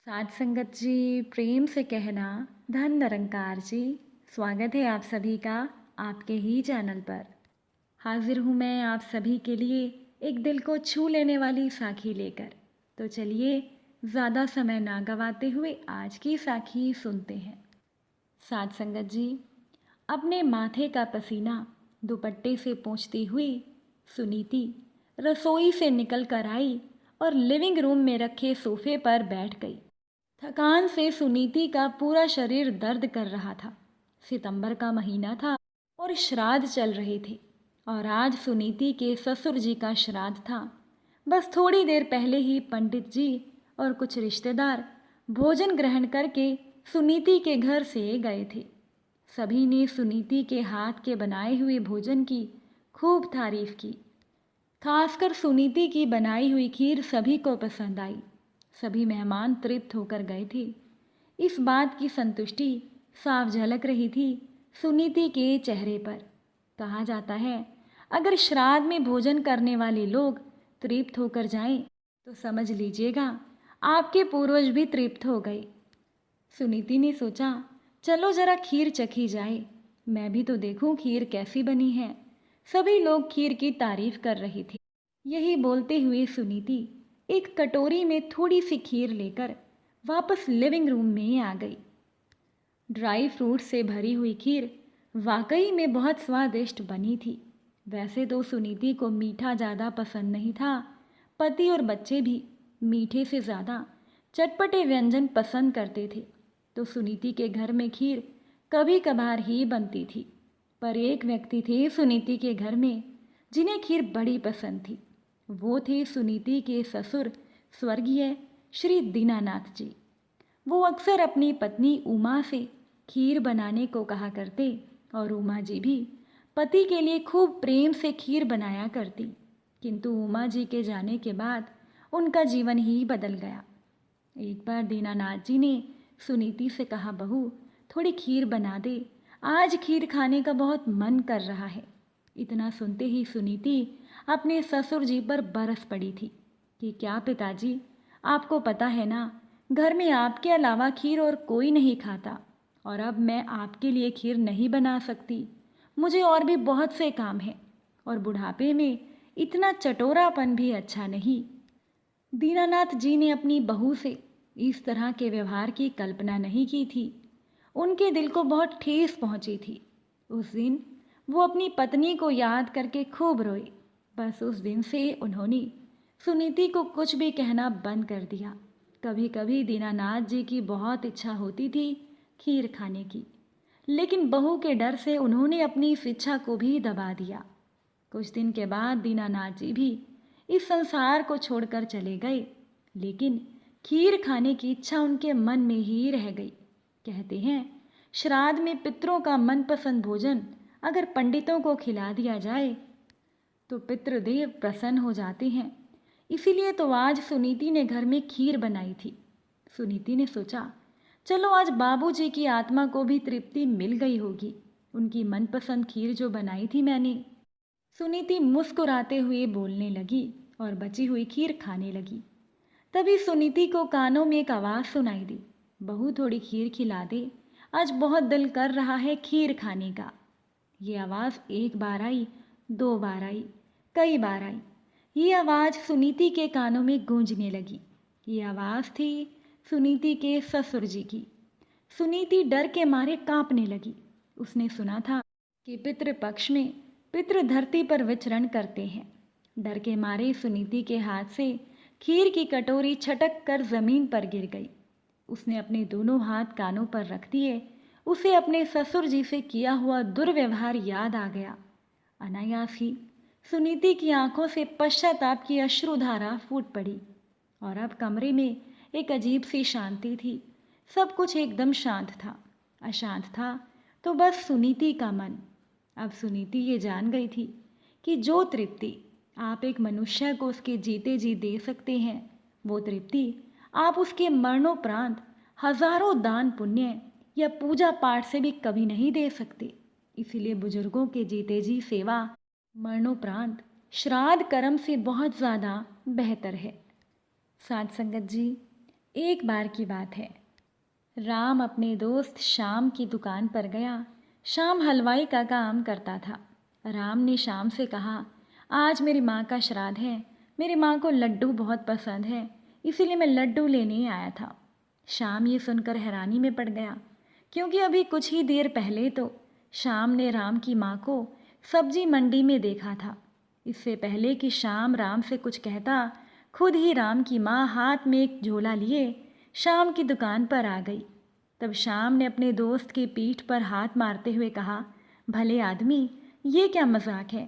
साथ संगत जी, प्रेम से कहना धन निरंकार जी। स्वागत है आप सभी का आपके ही चैनल पर। हाजिर हूँ मैं आप सभी के लिए एक दिल को छू लेने वाली साखी लेकर। तो चलिए ज़्यादा समय ना गवाते हुए आज की साखी सुनते हैं। साथ संगत जी, अपने माथे का पसीना दुपट्टे से पोंछती हुई सुनीति रसोई से निकल कर आई और लिविंग रूम में रखे सोफे पर बैठ गई। थकान से सुनीति का पूरा शरीर दर्द कर रहा था। सितंबर का महीना था और श्राद्ध चल रहे थे और आज सुनीति के ससुर जी का श्राद्ध था। बस थोड़ी देर पहले ही पंडित जी और कुछ रिश्तेदार भोजन ग्रहण करके सुनीति के घर से गए थे। सभी ने सुनीति के हाथ के बनाए हुए भोजन की खूब तारीफ की। खासकर सुनीति की बनाई हुई खीर सभी को पसंद आई। सभी मेहमान तृप्त होकर गए थे। इस बात की संतुष्टि साफ झलक रही थी सुनीति के चेहरे पर। कहा जाता है, अगर श्राद्ध में भोजन करने वाले लोग तृप्त होकर जाएं, तो समझ लीजिएगा आपके पूर्वज भी तृप्त हो गए। सुनीति ने सोचा, चलो जरा खीर चखी जाए, मैं भी तो देखूं खीर कैसी बनी है। सभी लोग खीर की तारीफ कर रहे थे। यही बोलते हुए सुनीति एक कटोरी में थोड़ी सी खीर लेकर वापस लिविंग रूम में आ गई। ड्राई फ्रूट से भरी हुई खीर वाकई में बहुत स्वादिष्ट बनी थी। वैसे तो सुनीति को मीठा ज़्यादा पसंद नहीं था। पति और बच्चे भी मीठे से ज़्यादा चटपटे व्यंजन पसंद करते थे, तो सुनीति के घर में खीर कभी कभार ही बनती थी। पर एक व्यक्ति थे सुनीति के घर में जिन्हें खीर बड़ी पसंद थी। वो थे सुनीति के ससुर स्वर्गीय श्री दीनानाथ जी। वो अक्सर अपनी पत्नी उमा से खीर बनाने को कहा करते और उमा जी भी पति के लिए खूब प्रेम से खीर बनाया करती। किंतु उमा जी के जाने के बाद उनका जीवन ही बदल गया। एक बार दीनानाथ जी ने सुनीति से कहा, बहू थोड़ी खीर बना दे, आज खीर खाने का बहुत मन कर रहा है। इतना सुनते ही सुनीति अपने ससुर जी पर बरस पड़ी थी कि क्या पिताजी, आपको पता है ना, घर में आपके अलावा खीर और कोई नहीं खाता, और अब मैं आपके लिए खीर नहीं बना सकती। मुझे और भी बहुत से काम हैं और बुढ़ापे में इतना चटोरापन भी अच्छा नहीं। दीनानाथ जी ने अपनी बहू से इस तरह के व्यवहार की कल्पना नहीं की थी। उनके दिल को बहुत ठेस पहुंची थी। उस दिन वो अपनी पत्नी को याद करके खूब रोए। बस उस दिन से उन्होंने सुनीति को कुछ भी कहना बंद कर दिया। कभी कभी दीनानाथ जी की बहुत इच्छा होती थी खीर खाने की, लेकिन बहू के डर से उन्होंने अपनी इस इच्छा को भी दबा दिया। कुछ दिन के बाद दीनानाथ जी भी इस संसार को छोड़कर चले गए, लेकिन खीर खाने की इच्छा उनके मन में ही रह गई। कहते हैं, श्राद्ध में पितरों का मनपसंद भोजन अगर पंडितों को खिला दिया जाए तो पितृदेव प्रसन्न हो जाते हैं। इसीलिए तो आज सुनीति ने घर में खीर बनाई थी। सुनीति ने सोचा, चलो आज बाबूजी की आत्मा को भी तृप्ति मिल गई होगी, उनकी मनपसंद खीर जो बनाई थी मैंने। सुनीति मुस्कुराते हुए बोलने लगी और बची हुई खीर खाने लगी। तभी सुनीति को कानों में एक आवाज़ सुनाई दी, बहू थोड़ी खीर खिला दे, आज बहुत दिल कर रहा है खीर खाने का। ये आवाज़ एक बार आई, दो बार आई, कई बार आई। ये आवाज़ सुनीति के कानों में गूंजने लगी। ये आवाज़ थी सुनीति के ससुर जी की। सुनीति डर के मारे कांपने लगी। उसने सुना था कि पितृपक्ष में पितृ धरती पर विचरण करते हैं। डर के मारे सुनीति के हाथ से खीर की कटोरी छटक कर जमीन पर गिर गई। उसने अपने दोनों हाथ कानों पर रख दिए। उसे अपने ससुर जी से किया हुआ दुर्व्यवहार याद आ गया। अनायास ही सुनीति की आंखों से पश्चाताप की अश्रुधारा फूट पड़ी और अब कमरे में एक अजीब सी शांति थी। सब कुछ एकदम शांत था। अशांत था तो बस सुनीति का मन। अब सुनीति ये जान गई थी कि जो तृप्ति आप एक मनुष्य को उसके जीते जी दे सकते हैं, वो तृप्ति आप उसके मरणोपरांत हजारों दान पुण्य या पूजा पाठ से भी कभी नहीं दे सकते। इसीलिए बुजुर्गों के जीते जी सेवा मरणोपरांत श्राद्ध कर्म से बहुत ज़्यादा बेहतर है। साथ संगत जी, एक बार की बात है, राम अपने दोस्त श्याम की दुकान पर गया। श्याम हलवाई का काम करता था। राम ने श्याम से कहा, आज मेरी माँ का श्राद्ध है, मेरी माँ को लड्डू बहुत पसंद है, इसीलिए मैं लड्डू लेने आया था। श्याम ये सुनकर हैरानी में पड़ गया, क्योंकि अभी कुछ ही देर पहले तो श्याम ने राम की माँ को सब्जी मंडी में देखा था। इससे पहले कि श्याम राम से कुछ कहता, खुद ही राम की माँ हाथ में एक झोला लिए श्याम की दुकान पर आ गई। तब श्याम ने अपने दोस्त की पीठ पर हाथ मारते हुए कहा, भले आदमी, ये क्या मजाक है,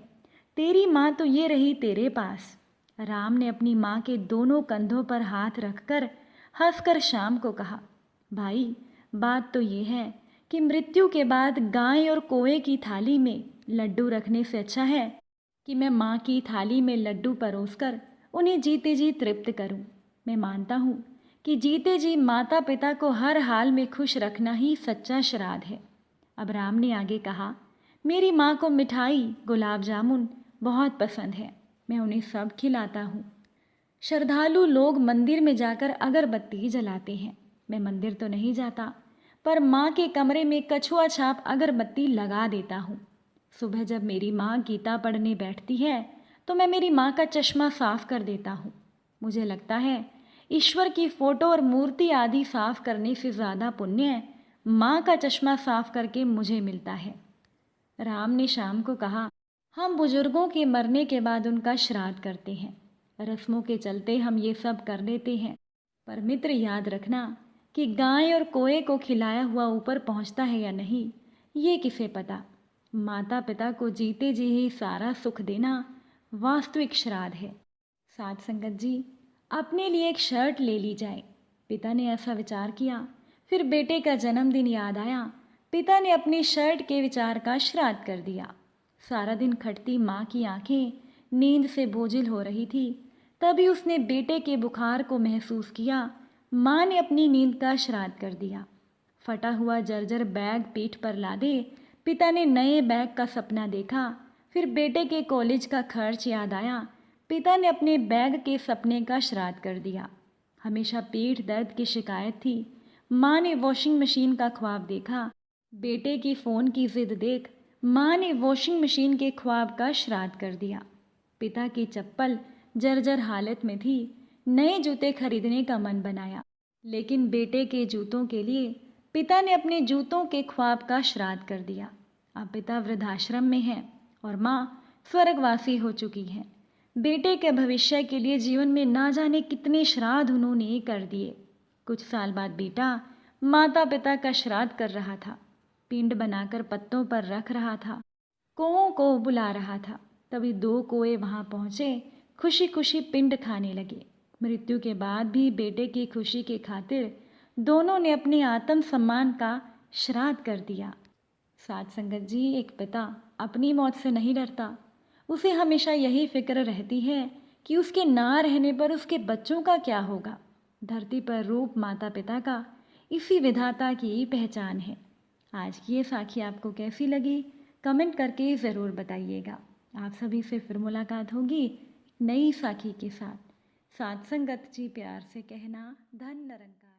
तेरी माँ तो ये रही तेरे पास। राम ने अपनी माँ के दोनों कंधों पर हाथ रखकर हंसकर श्याम को कहा, भाई, बात तो ये है कि मृत्यु के बाद गाय और कोए की थाली में लड्डू रखने से अच्छा है कि मैं माँ की थाली में लड्डू परोसकर उन्हें जीते जी तृप्त करूं। मैं मानता हूँ कि जीते जी माता पिता को हर हाल में खुश रखना ही सच्चा श्राद्ध है। अब राम ने आगे कहा, मेरी माँ को मिठाई, गुलाब जामुन बहुत पसंद है, मैं उन्हें सब खिलाता हूँ। श्रद्धालु लोग मंदिर में जाकर अगरबत्ती जलाते हैं। मैं मंदिर तो नहीं जाता, पर माँ के कमरे में कछुआ छाप अगरबत्ती लगा देता हूँ। सुबह जब मेरी माँ गीता पढ़ने बैठती है तो मैं मेरी माँ का चश्मा साफ कर देता हूँ। मुझे लगता है ईश्वर की फोटो और मूर्ति आदि साफ करने से ज़्यादा पुण्य माँ का चश्मा साफ करके मुझे मिलता है। राम ने श्याम को कहा, हम बुजुर्गों के मरने के बाद उनका श्राद्ध करते हैं, रस्मों के चलते हम ये सब कर लेते हैं, पर मित्र याद रखना कि गाय और कोए को खिलाया हुआ ऊपर पहुंचता है या नहीं, ये किसे पता। माता पिता को जीते जी ही सारा सुख देना वास्तविक श्राद्ध है। साध संगत जी, अपने लिए एक शर्ट ले ली जाए। पिता ने ऐसा विचार किया। फिर बेटे का जन्मदिन याद आया। पिता ने अपनी शर्ट के विचार का श्राद्ध कर दिया। सारा दिन खटती माँ की आंखें नींद से बोझिल हो रही थी। तभी उसने बेटे के बुखार को महसूस किया। माँ ने अपनी नींद का श्राद्ध कर दिया। फटा हुआ जर्जर बैग पीठ पर लादे पिता ने नए बैग का सपना देखा। फिर बेटे के कॉलेज का खर्च याद आया। पिता ने अपने बैग के सपने का श्राद्ध कर दिया। हमेशा पीठ दर्द की शिकायत थी। माँ ने वॉशिंग मशीन का ख्वाब देखा। बेटे की फ़ोन की जिद देख माँ ने वॉशिंग मशीन के ख्वाब का श्राद्ध कर दिया। पिता की चप्पल जर्जर हालत में थी। नए जूते खरीदने का मन बनाया, लेकिन बेटे के जूतों के लिए पिता ने अपने जूतों के ख्वाब का श्राद्ध कर दिया। अब पिता वृद्धाश्रम में है और माँ स्वर्गवासी हो चुकी है। बेटे के भविष्य के लिए जीवन में ना जाने कितने श्राद्ध उन्होंने कर दिए। कुछ साल बाद बेटा माता पिता का श्राद्ध कर रहा था। पिंड बनाकर पत्तों पर रख रहा था, कौओं को बुला रहा था। तभी 2 कोए वहां पहुंचे, खुशी खुशी पिंड खाने लगे। मृत्यु के बाद भी बेटे की खुशी की खातिर दोनों ने अपने आत्म सम्मान का श्राद्ध कर दिया। साध संगत जी, एक पिता अपनी मौत से नहीं डरता। उसे हमेशा यही फिक्र रहती है कि उसके ना रहने पर उसके बच्चों का क्या होगा। धरती पर रूप माता पिता का इसी विधाता की पहचान है। आज की ये साखी आपको कैसी लगी, कमेंट करके ज़रूर बताइएगा। आप सभी से फिर मुलाकात होगी नई साखी के साथ। साध संगत जी, प्यार से कहना, धन निरंकार।